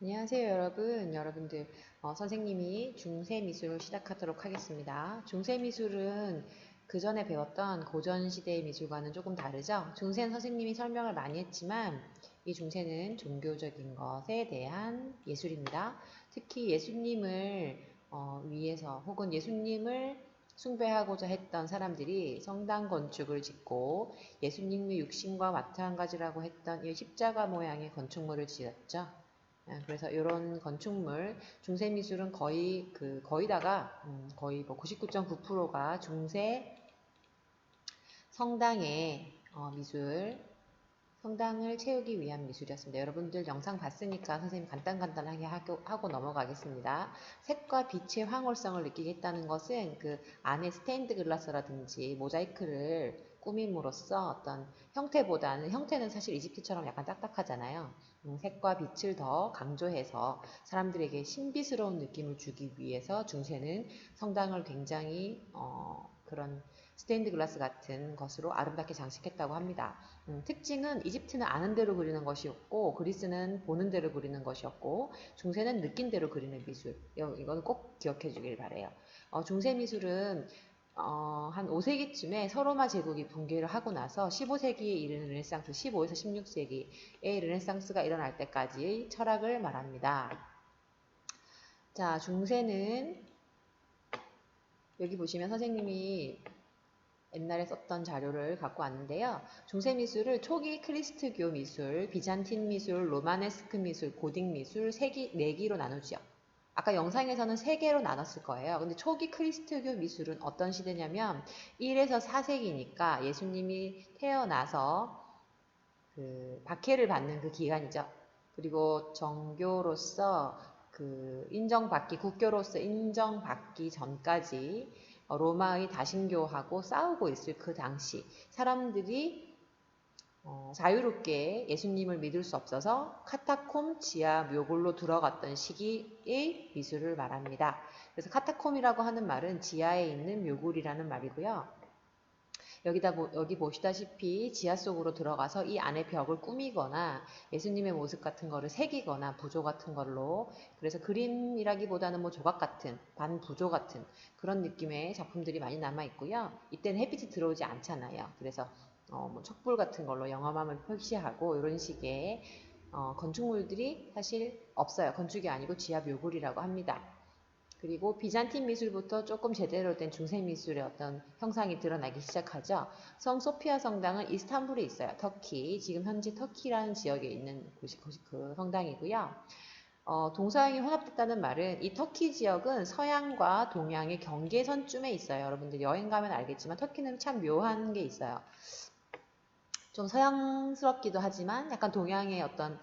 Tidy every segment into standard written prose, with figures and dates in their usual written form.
안녕하세요, 여러분. 여러분들, 선생님이 중세미술을 시작하도록 하겠습니다. 중세미술은 그 전에 배웠던 고전시대의 미술과는 조금 다르죠? 중세는 선생님이 설명을 많이 했지만, 이 중세는 종교적인 것에 대한 예술입니다. 특히 예수님을 위해서 혹은 예수님을 숭배하고자 했던 사람들이 성당 건축을 짓고 예수님의 육신과 마찬가지라고 했던 이 십자가 모양의 건축물을 지었죠. 그래서 이런 건축물, 중세미술은 거의다가 거의 뭐 99.9%가 중세 성당의 미술, 성당을 채우기 위한 미술이었습니다. 여러분들 영상 봤으니까 선생님 간단하게 하고 넘어가겠습니다. 색과 빛의 황홀성을 느끼겠다는 것은 그 안에 스테인드 글라스라든지 모자이크를 꾸밈으로써 어떤 형태는 사실 이집트처럼 약간 딱딱하잖아요. 색과 빛을 더 강조해서 사람들에게 신비스러운 느낌을 주기 위해서 중세는 성당을 굉장히 그런 스테인드 글라스 같은 것으로 아름답게 장식했다고 합니다. 특징은 이집트는 아는 대로 그리는 것이었고 그리스는 보는 대로 그리는 것이었고 중세는 느낀 대로 그리는 미술. 이건 꼭 기억해 주길 바래요. 중세 미술은 한 5세기쯤에 서로마 제국이 붕괴를 하고 나서 15세기에 이르는 르네상스, 15에서 16세기의 르네상스가 일어날 때까지 철학을 말합니다. 자, 중세는 여기 보시면 선생님이 옛날에 썼던 자료를 갖고 왔는데요. 중세 미술을 초기 크리스트교 미술, 비잔틴 미술, 로마네스크 미술, 고딕 미술 4기로 나누죠. 아까 영상에서는 3개로 나눴을 거예요. 근데 초기 크리스트교 미술은 어떤 시대냐면 1에서 4세기니까 예수님이 태어나서 그 박해를 받는 그 기간이죠. 그리고 정교로서 국교로서 인정받기 전까지 로마의 다신교하고 싸우고 있을 그 당시 사람들이 자유롭게 예수님을 믿을 수 없어서 카타콤 지하 묘골로 들어갔던 시기의 미술을 말합니다. 그래서 카타콤이라고 하는 말은 지하에 있는 묘골이라는 말이고요. 여기 보시다시피 지하 속으로 들어가서 이 안에 벽을 꾸미거나 예수님의 모습 같은 거를 새기거나 부조 같은 걸로, 그래서 그림이라기보다는 뭐 조각 같은, 반부조 같은 그런 느낌의 작품들이 많이 남아 있고요. 이때는 햇빛이 들어오지 않잖아요. 그래서 뭐 촛불 같은 걸로 영험함을 표시하고 이런 식의 건축물들이 사실 없어요. 건축이 아니고 지하 묘굴이라고 합니다. 그리고 비잔틴 미술부터 조금 제대로 된 중세 미술의 어떤 형상이 드러나기 시작하죠. 성 소피아 성당은 이스탄불에 있어요. 터키. 지금 현재 터키라는 지역에 있는 곳이 그 성당이고요. 동서양이 혼합됐다는 말은 이 터키 지역은 서양과 동양의 경계선쯤에 있어요. 여러분들 여행 가면 알겠지만 터키는 참 묘한 게 있어요. 좀 서양스럽기도 하지만 약간 동양의 어떤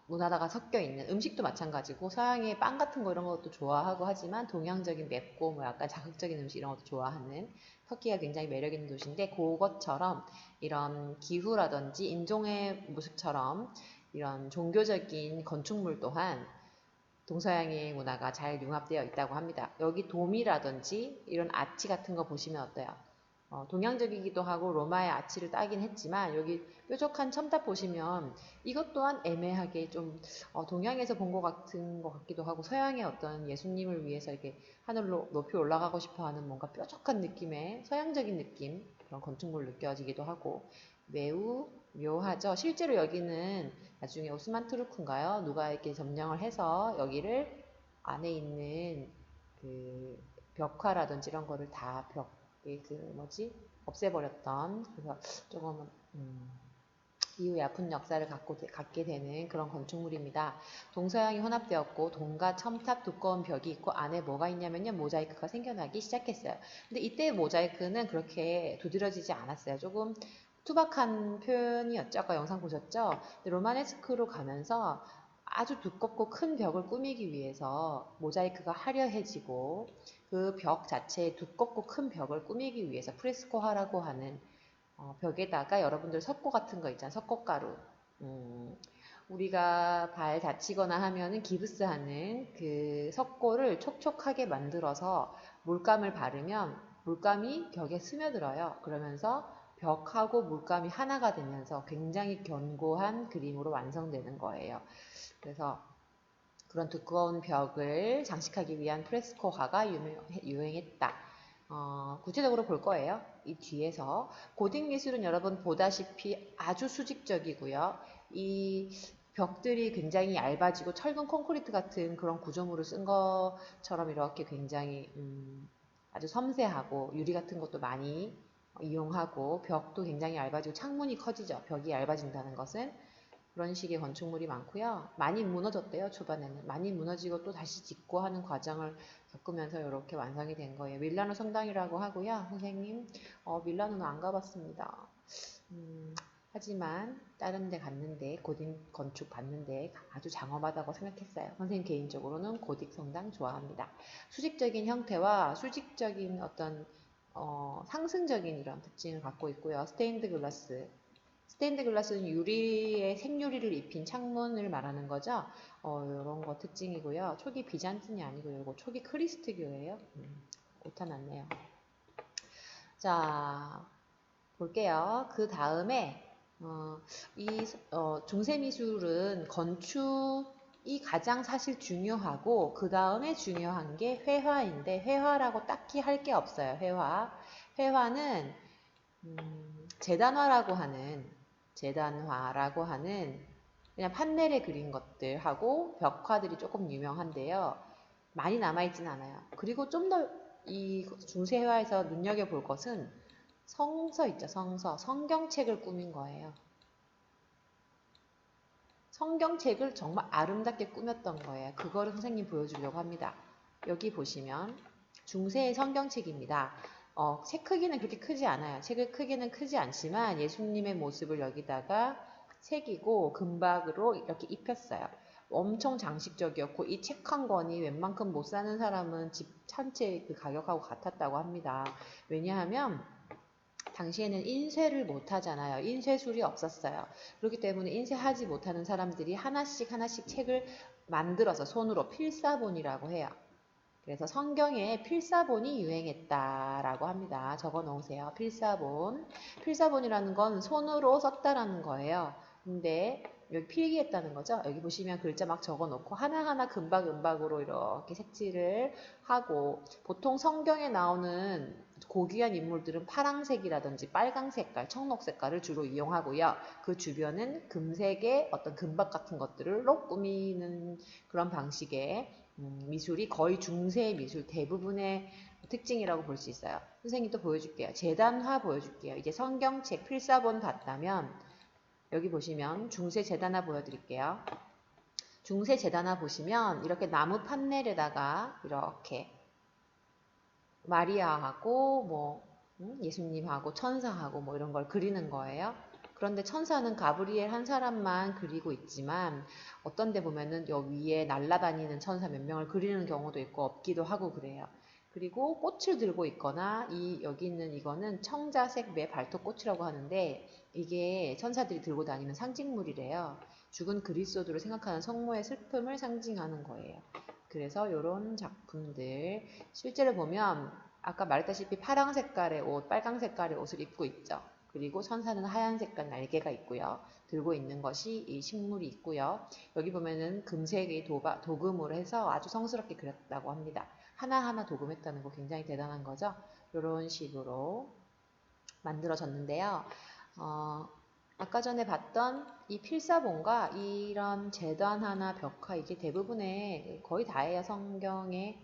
문화다가 섞여 있는, 음식도 마찬가지고 서양의 빵 같은 거 이런 것도 좋아하고 하지만 동양적인 맵고 뭐 약간 자극적인 음식 이런 것도 좋아하는 터키가 굉장히 매력 있는 도시인데, 그것처럼 이런 기후라든지 인종의 모습처럼 이런 종교적인 건축물 또한 동서양의 문화가 잘 융합되어 있다고 합니다. 여기 돔이라든지 이런 아치 같은 거 보시면 어때요? 동양적이기도 하고 로마의 아치를 따긴 했지만 여기 뾰족한 첨탑 보시면 이것 또한 애매하게 좀 동양에서 본 것 같은 것 같기도 하고, 서양의 어떤 예수님을 위해서 이렇게 하늘로 높이 올라가고 싶어하는 뭔가 뾰족한 느낌의 서양적인 느낌, 그런 건축물 느껴지기도 하고 매우 묘하죠. 실제로 여기는 나중에 오스만 투르크인가요? 누가 이렇게 점령을 해서 여기를 안에 있는 그 벽화라든지 이런 거를 다 없애버렸던, 그래서 조금 이후에 아픈 역사를 갖게 되는 그런 건축물입니다. 동서양이 혼합되었고 동과 첨탑 두꺼운 벽이 있고 안에 뭐가 있냐면요, 모자이크가 생겨나기 시작했어요. 근데 이때 모자이크는 그렇게 두드러지지 않았어요. 조금 투박한 표현이었죠. 아까 영상 보셨죠? 로마네스크로 가면서 아주 두껍고 큰 벽을 꾸미기 위해서 모자이크가 화려해지고, 그 벽 자체에 두껍고 큰 벽을 꾸미기 위해서 프레스코화라고 하는 벽에다가 여러분들 석고 같은 거 있잖아요. 석고가루. 우리가 발 다치거나 하면은 기부스하는 그 석고를 촉촉하게 만들어서 물감을 바르면 물감이 벽에 스며들어요. 그러면서 벽하고 물감이 하나가 되면서 굉장히 견고한 그림으로 완성되는 거예요. 그래서 그런 두꺼운 벽을 장식하기 위한 프레스코화가 유행했다. 구체적으로 볼 거예요. 이 뒤에서. 고딕 미술은 여러분 보다시피 아주 수직적이고요. 이 벽들이 굉장히 얇아지고 철근 콘크리트 같은 그런 구조물을 쓴 것처럼 이렇게 굉장히 아주 섬세하고 유리 같은 것도 많이 이용하고 벽도 굉장히 얇아지고 창문이 커지죠. 벽이 얇아진다는 것은. 그런 식의 건축물이 많고요. 많이 무너졌대요. 초반에는. 많이 무너지고 또 다시 짓고 하는 과정을 겪으면서 이렇게 완성이 된 거예요. 밀라노 성당이라고 하고요. 선생님, 밀라노는 안 가봤습니다. 하지만 다른 데 갔는데 고딕 건축 봤는데 아주 장엄하다고 생각했어요. 선생님 개인적으로는 고딕 성당 좋아합니다. 수직적인 형태와 수직적인 어떤 상승적인 이런 특징을 갖고 있고요. 스테인드 글라스. 스테인드 글라스는 유리에 생유리를 입힌 창문을 말하는 거죠. 이런 거 특징이고요. 초기 비잔틴이 아니고요. 이거 초기 크리스트교예요. 오타 났네요. 자, 볼게요. 그 다음에 중세미술은 건축이 가장 사실 중요하고 그 다음에 중요한 게 회화인데 회화라고 딱히 할 게 없어요. 회화는 재단화라고 하는 그냥 판넬에 그린 것들하고 벽화들이 조금 유명한데요. 많이 남아있진 않아요. 그리고 좀 더 이 중세회화에서 눈여겨볼 것은 성서 있죠. 성경책을 꾸민 거예요. 성경책을 정말 아름답게 꾸몄던 거예요. 그거를 선생님 보여주려고 합니다. 여기 보시면 중세의 성경책입니다. 책 크기는 그렇게 크지 않아요. 책의 크기는 크지 않지만 예수님의 모습을 여기다가 새기고 금박으로 이렇게 입혔어요. 엄청 장식적이었고 이 책 한 권이 웬만큼 못 사는 사람은 집 한 채 그 가격하고 같았다고 합니다. 왜냐하면 당시에는 인쇄를 못 하잖아요. 인쇄술이 없었어요. 그렇기 때문에 인쇄하지 못하는 사람들이 하나씩 책을 만들어서 손으로 필사본이라고 해요. 그래서 성경에 필사본이 유행했다라고 합니다. 적어 놓으세요. 필사본. 필사본이라는 건 손으로 썼다라는 거예요. 근데 여기 필기했다는 거죠. 여기 보시면 글자 막 적어 놓고 하나하나 금박으로 이렇게 색칠을 하고 보통 성경에 나오는 고귀한 인물들은 파랑색이라든지 빨강 색깔, 청록 색깔을 주로 이용하고요. 그 주변은 금색의 어떤 금박 같은 것들로 꾸미는 그런 방식의 미술이 거의 중세의 미술 대부분의 특징이라고 볼 수 있어요. 선생님 또 보여줄게요. 재단화 보여줄게요. 이제 성경책 필사본 봤다면 여기 보시면 중세 재단화 보여드릴게요. 중세 재단화 보시면 이렇게 나무 판넬에다가 이렇게 마리아하고 예수님하고 천사하고 이런 걸 그리는 거예요. 그런데 천사는 가브리엘 한 사람만 그리고 있지만 어떤 데 보면은 여 위에 날아다니는 천사 몇 명을 그리는 경우도 있고 없기도 하고 그래요. 그리고 꽃을 들고 있거나 여기 있는 이거는 청자색 매 발톱꽃이라고 하는데 이게 천사들이 들고 다니는 상징물이래요. 죽은 그리스도를 생각하는 성모의 슬픔을 상징하는 거예요. 그래서 이런 작품들 실제로 보면 아까 말했다시피 파랑 색깔의 옷, 빨강 색깔의 옷을 입고 있죠. 그리고 천사는 하얀 색깔 날개가 있고요. 들고 있는 것이 이 식물이 있고요. 여기 보면은 금색의 도금으로 해서 아주 성스럽게 그렸다고 합니다. 하나하나 도금했다는 거 굉장히 대단한 거죠. 이런 식으로 만들어졌는데요. 아까 전에 봤던 이 필사본과 이런 재단화나 벽화 이게 대부분의 거의 다예요. 성경의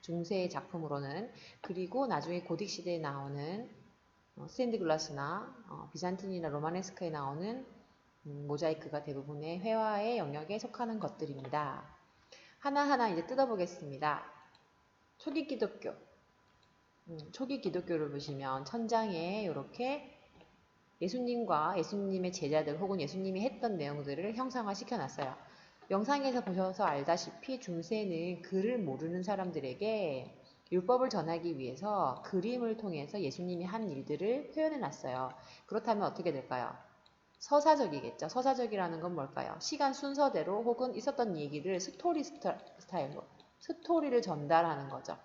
중세의 작품으로는. 그리고 나중에 고딕 시대에 나오는 스테인드 글라스나 비잔틴이나 로마네스크에 나오는 모자이크가 대부분의 회화의 영역에 속하는 것들입니다. 하나하나 이제 뜯어보겠습니다. 초기 기독교. 초기 기독교를 보시면 천장에 이렇게 예수님과 예수님의 제자들 혹은 예수님이 했던 내용들을 형상화 시켜놨어요. 영상에서 보셔서 알다시피 중세는 글을 모르는 사람들에게 율법을 전하기 위해서 그림을 통해서 예수님이 한 일들을 표현해놨어요. 그렇다면 어떻게 될까요? 서사적이겠죠. 서사적이라는 건 뭘까요? 시간 순서대로 혹은 있었던 얘기를 스토리 스타일로 스토리를 전달하는 거죠.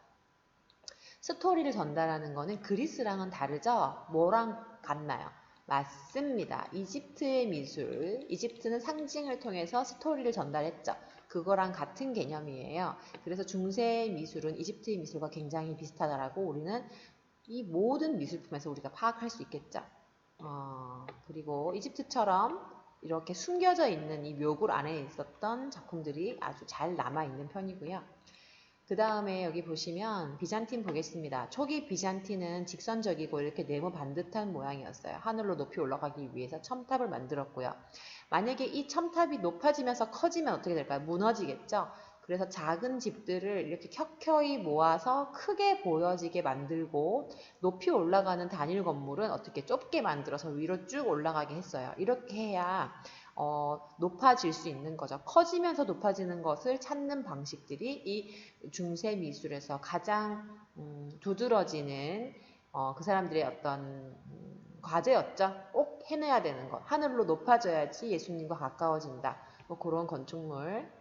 스토리를 전달하는 거는 그리스랑은 다르죠? 뭐랑 같나요? 맞습니다. 이집트의 미술, 이집트는 상징을 통해서 스토리를 전달했죠. 그거랑 같은 개념이에요. 그래서 중세의 미술은 이집트의 미술과 굉장히 비슷하다라고 우리는 이 모든 미술품에서 우리가 파악할 수 있겠죠. 그리고 이집트처럼 이렇게 숨겨져 있는 이 묘굴 안에 있었던 작품들이 아주 잘 남아있는 편이고요. 그 다음에 여기 보시면 비잔틴 보겠습니다. 초기 비잔틴은 직선적이고 이렇게 네모 반듯한 모양이었어요. 하늘로 높이 올라가기 위해서 첨탑을 만들었고요. 만약에 이 첨탑이 높아지면서 커지면 어떻게 될까요? 무너지겠죠? 그래서 작은 집들을 이렇게 켜켜이 모아서 크게 보여지게 만들고 높이 올라가는 단일 건물은 어떻게 좁게 만들어서 위로 쭉 올라가게 했어요. 이렇게 해야 높아질 수 있는 거죠. 커지면서 높아지는 것을 찾는 방식들이 이 중세 미술에서 가장 두드러지는 그 사람들의 어떤 과제였죠. 꼭 해내야 되는 것. 하늘로 높아져야지 예수님과 가까워진다. 뭐 그런 건축물을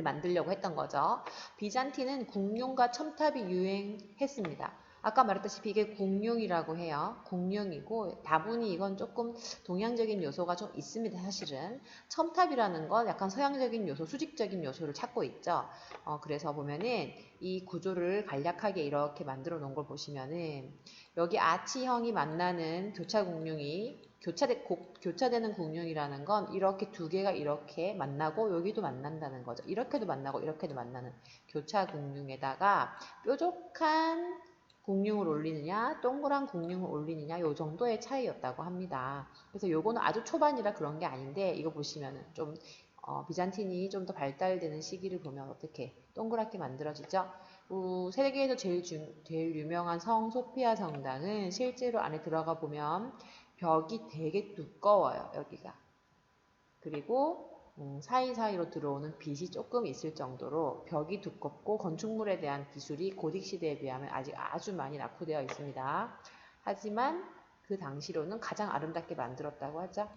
만들려고 했던 거죠. 비잔틴은 궁룡과 첨탑이 유행했습니다. 아까 말했다시피 이게 공룡이라고 해요. 공룡이고 다분히 이건 조금 동양적인 요소가 좀 있습니다. 사실은 첨탑이라는 건 약간 서양적인 요소, 수직적인 요소를 찾고 있죠. 그래서 보면은 이 구조를 간략하게 이렇게 만들어 놓은 걸 보시면은 여기 아치형이 만나는 교차되는 공룡이라는 건 이렇게 두 개가 이렇게 만나고 여기도 만난다는 거죠. 이렇게도 만나고 이렇게도 만나는 교차 공룡에다가 뾰족한 공룡을 올리느냐 동그란 공룡을 올리느냐 요 정도의 차이였다고 합니다. 그래서 요거는 아주 초반이라 그런 게 아닌데 이거 보시면은 좀 비잔틴이 좀 더 발달되는 시기를 보면 어떻게 동그랗게 만들어지죠? 세계에서 제일 유명한 성 소피아 성당은 실제로 안에 들어가 보면 벽이 되게 두꺼워요. 여기가. 그리고 사이사이로 들어오는 빛이 조금 있을 정도로 벽이 두껍고 건축물에 대한 기술이 고딕 시대에 비하면 아직 아주 많이 낙후되어 있습니다. 하지만 그 당시로는 가장 아름답게 만들었다고 하죠.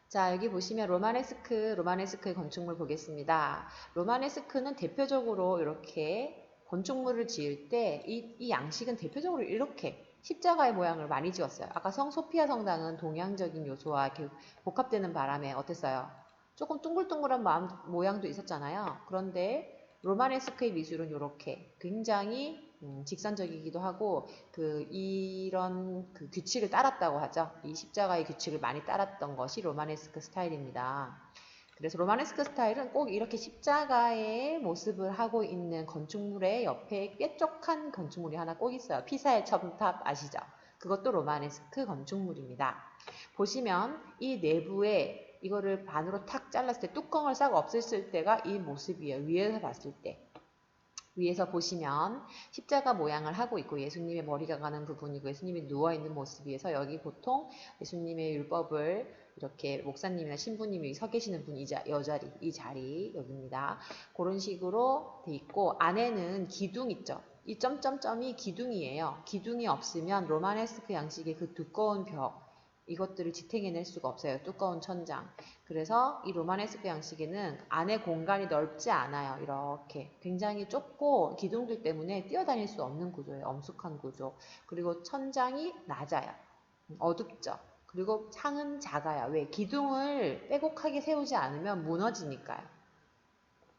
자, 여기 보시면 로마네스크의 건축물 보겠습니다. 로마네스크는 대표적으로 이렇게 건축물을 지을 때 이 양식은 대표적으로 이렇게 십자가의 모양을 많이 지었어요. 아까 성 소피아 성당은 동양적인 요소와 이렇게 복합되는 바람에 어땠어요? 조금 둥글둥글한 모양도 있었잖아요. 그런데 로마네스크의 미술은 이렇게 굉장히 직선적이기도 하고 이런 규칙을 따랐다고 하죠. 이 십자가의 규칙을 많이 따랐던 것이 로마네스크 스타일입니다. 그래서 로마네스크 스타일은 꼭 이렇게 십자가의 모습을 하고 있는 건축물의 옆에 뾰족한 건축물이 하나 꼭 있어요. 피사의 첨탑 아시죠? 그것도 로마네스크 건축물입니다. 보시면 이 내부에 이거를 반으로 탁 잘랐을 때 뚜껑을 싹 없앴을 때가 이 모습이에요. 위에서 봤을 때. 위에서 보시면 십자가 모양을 하고 있고 예수님의 머리가 가는 부분이고 예수님이 누워있는 모습이어서 여기 보통 예수님의 율법을 이렇게 목사님이나 신부님이 서 계시는 분 이 자리 여기입니다. 그런 식으로 돼 있고 안에는 기둥 있죠. 이 점점점이 기둥이에요. 기둥이 없으면 로마네스크 양식의 그 두꺼운 벽 이것들을 지탱해낼 수가 없어요. 두꺼운 천장. 그래서 이 로마네스크 양식에는 안에 공간이 넓지 않아요. 이렇게 굉장히 좁고 기둥들 때문에 뛰어다닐 수 없는 구조예요. 엄숙한 구조. 그리고 천장이 낮아요. 어둡죠. 그리고 창은 작아요. 왜? 기둥을 빼곡하게 세우지 않으면 무너지니까요.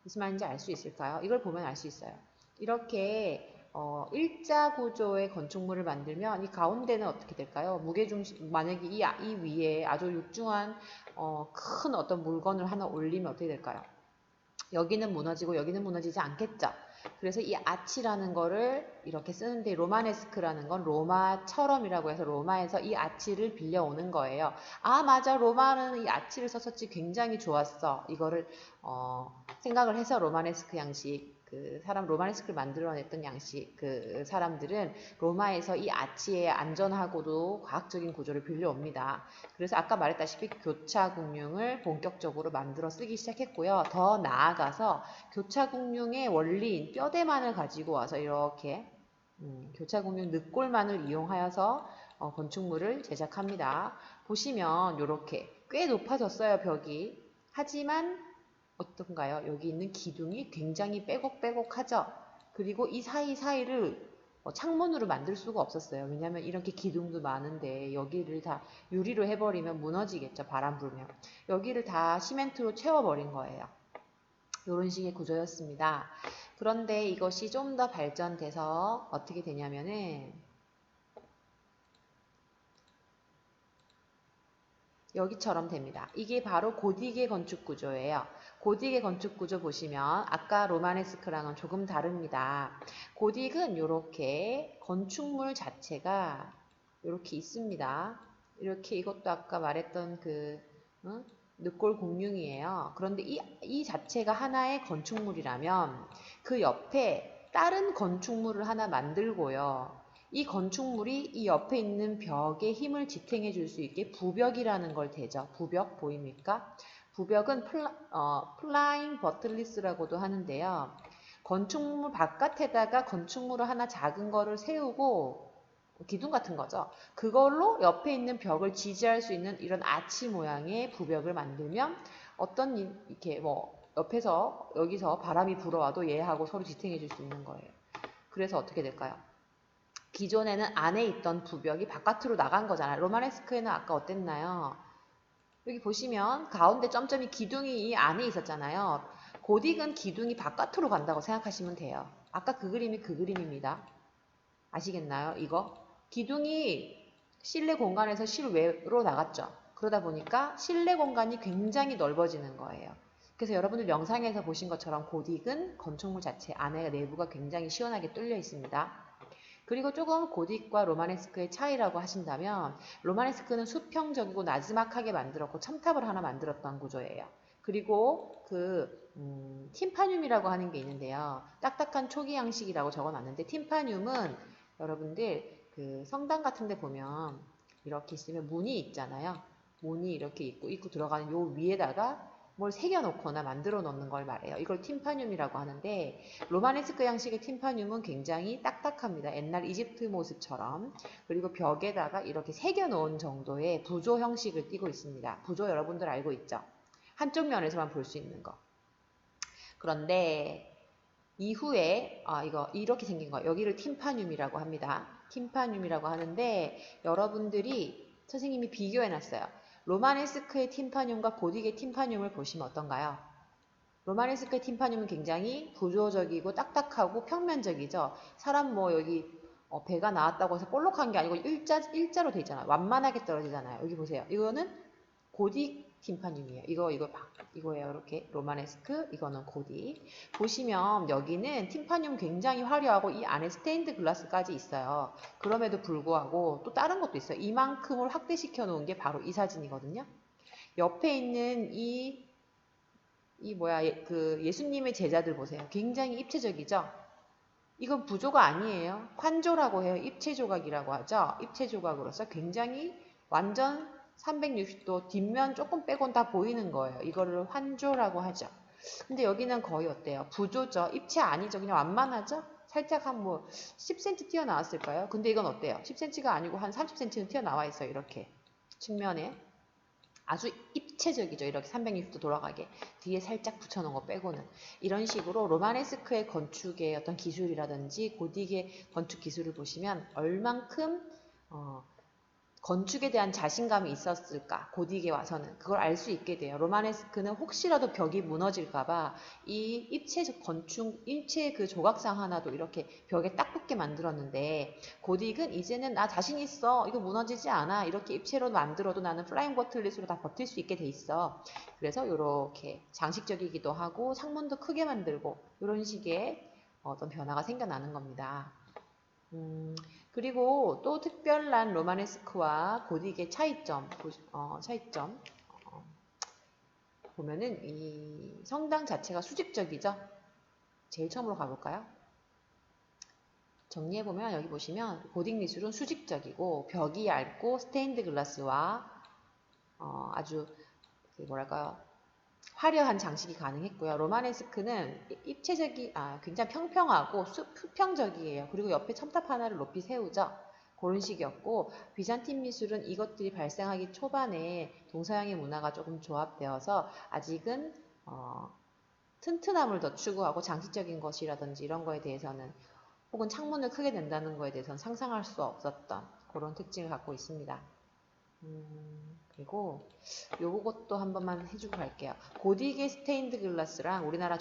무슨 말인지 알 수 있을까요? 이걸 보면 알 수 있어요. 이렇게 일자 구조의 건축물을 만들면 이 가운데는 어떻게 될까요? 무게중심, 만약에 이 위에 아주 육중한 큰 어떤 물건을 하나 올리면 어떻게 될까요? 여기는 무너지고 여기는 무너지지 않겠죠? 그래서 이 아치라는 거를 이렇게 쓰는데 로마네스크라는 건 로마처럼이라고 해서 로마에서 이 아치를 빌려오는 거예요. 아 맞아 로마는 이 아치를 썼었지 굉장히 좋았어. 이거를 생각을 해서 로마네스크 양식 로마네스크를 만들어냈던 양식 사람들은 로마에서 이 아치의 안전하고도 과학적인 구조를 빌려옵니다. 그래서 아까 말했다시피 교차공룡을 본격적으로 만들어 쓰기 시작했고요. 더 나아가서 교차공룡의 원리인 뼈대만을 가지고 와서 이렇게 교차공룡 늑골만을 이용하여서 건축물을 제작합니다. 보시면 이렇게 꽤 높아졌어요. 벽이. 하지만 어떤가요? 여기 있는 기둥이 굉장히 빼곡빼곡하죠. 그리고 이 사이사이를 창문으로 만들 수가 없었어요. 왜냐하면 이렇게 기둥도 많은데 여기를 다 유리로 해버리면 무너지겠죠. 바람 불면. 여기를 다 시멘트로 채워버린 거예요. 이런 식의 구조였습니다. 그런데 이것이 좀 더 발전돼서 어떻게 되냐면은 여기처럼 됩니다. 이게 바로 고딕의 건축 구조예요. 고딕의 건축 구조 보시면 아까 로마네스크랑은 조금 다릅니다. 고딕은 이렇게 건축물 자체가 이렇게 있습니다. 이렇게 이것도 아까 말했던 그 늑골 공룡이에요. 그런데 이 자체가 하나의 건축물이라면 그 옆에 다른 건축물을 하나 만들고요. 이 건축물이 이 옆에 있는 벽에 힘을 지탱해 줄 수 있게 부벽이라는 걸 대죠. 부벽 보입니까? 부벽은 플라잉 버틀리스라고도 하는데요. 건축물 바깥에다가 건축물을 하나 작은 거를 세우고 기둥 같은 거죠. 그걸로 옆에 있는 벽을 지지할 수 있는 이런 아치 모양의 부벽을 만들면 어떤 이렇게 여기서 바람이 불어와도 얘하고 서로 지탱해 줄 수 있는 거예요. 그래서 어떻게 될까요? 기존에는 안에 있던 부벽이 바깥으로 나간 거잖아요. 로마네스크에는 아까 어땠나요? 여기 보시면 가운데 점점이 기둥이 이 안에 있었잖아요. 고딕은 기둥이 바깥으로 간다고 생각하시면 돼요. 아까 그 그림이 그 그림입니다. 아시겠나요? 이거? 기둥이 실내 공간에서 실외로 나갔죠. 그러다 보니까 실내 공간이 굉장히 넓어지는 거예요. 그래서 여러분들 영상에서 보신 것처럼 고딕은 건축물 자체 안에 내부가 굉장히 시원하게 뚫려 있습니다. 그리고 조금 고딕과 로마네스크의 차이라고 하신다면 로마네스크는 수평적이고 나지막하게 만들었고 첨탑을 하나 만들었던 구조예요. 그리고 팀파늄이라고 하는 게 있는데요. 딱딱한 초기 양식이라고 적어놨는데 팀파늄은 여러분들 그 성당 같은 데 보면 이렇게 있으면 문이 있잖아요. 문이 이렇게 입구 들어가는 요 위에다가 뭘 새겨놓거나 만들어 놓는 걸 말해요. 이걸 팀파늄이라고 하는데 로마네스크 양식의 팀파늄은 굉장히 딱딱합니다. 옛날 이집트 모습처럼. 그리고 벽에다가 이렇게 새겨놓은 정도의 부조 형식을 띠고 있습니다. 부조 여러분들 알고 있죠? 한쪽 면에서만 볼 수 있는 거. 그런데 이후에 이거 이렇게 생긴 거 여기를 팀파늄이라고 합니다. 팀파늄이라고 하는데 여러분들이 선생님이 비교해 놨어요. 로마네스크의 팀파늄과 고딕의 팀파늄을 보시면 어떤가요? 로마네스크의 팀파늄은 굉장히 구조적이고 딱딱하고 평면적이죠. 사람 여기 배가 나왔다고 해서 볼록한 게 아니고 일자로 돼 있잖아요. 완만하게 떨어지잖아요. 여기 보세요. 이거는 고딕 팀파늄이에요. 이거예요. 이렇게 로마네스크, 이거는 고딕. 보시면 여기는 팀파늄 굉장히 화려하고 이 안에 스테인드 글라스까지 있어요. 그럼에도 불구하고 또 다른 것도 있어요. 이만큼을 확대시켜 놓은 게 바로 이 사진이거든요. 옆에 있는 예수님의 제자들 보세요. 굉장히 입체적이죠? 이건 부조가 아니에요. 환조라고 해요. 입체 조각이라고 하죠. 입체 조각으로서 굉장히 완전 360도 뒷면 조금 빼곤 다 보이는 거예요. 이거를 환조라고 하죠. 근데 여기는 거의 어때요? 부조죠. 입체 아니죠. 그냥 완만하죠? 살짝 한 10cm 튀어나왔을까요? 근데 이건 어때요? 10cm가 아니고 한 30cm는 튀어나와 있어요. 이렇게 측면에. 아주 입체적이죠. 이렇게 360도 돌아가게. 뒤에 살짝 붙여놓은 거 빼고는. 이런 식으로 로마네스크의 건축의 어떤 기술이라든지 고딕의 건축 기술을 보시면 얼만큼 건축에 대한 자신감이 있었을까? 고딕에 와서는 그걸 알 수 있게 돼요. 로마네스크는 혹시라도 벽이 무너질까봐 이 입체 그 조각상 하나도 이렇게 벽에 딱 붙게 만들었는데 고딕은 이제는 나 자신 있어. 이거 무너지지 않아. 이렇게 입체로 만들어도 나는 플라잉 버틀릿으로 다 버틸 수 있게 돼 있어. 그래서 이렇게 장식적이기도 하고 창문도 크게 만들고 이런 식의 어떤 변화가 생겨나는 겁니다. 그리고 또 특별한 로마네스크와 고딕의 차이점 보면은 이 성당 자체가 수직적이죠. 제일 처음으로 가볼까요? 정리해보면 여기 보시면 고딕 미술은 수직적이고 벽이 얇고 스테인드 글라스와 아주 뭐랄까요? 화려한 장식이 가능했고요. 로마네스크는 굉장히 평평하고 수평적이에요. 그리고 옆에 첨탑 하나를 높이 세우죠. 그런 식이었고 비잔틴 미술은 이것들이 발생하기 초반에 동서양의 문화가 조금 조합되어서 아직은 튼튼함을 더 추구하고 장식적인 것이라든지 이런 거에 대해서는 혹은 창문을 크게 낸다는 거에 대해서는 상상할 수 없었던 그런 특징을 갖고 있습니다. 그리고 요것도 한 번만 해주고 갈게요. 고딕의 스테인드 글라스랑 우리나라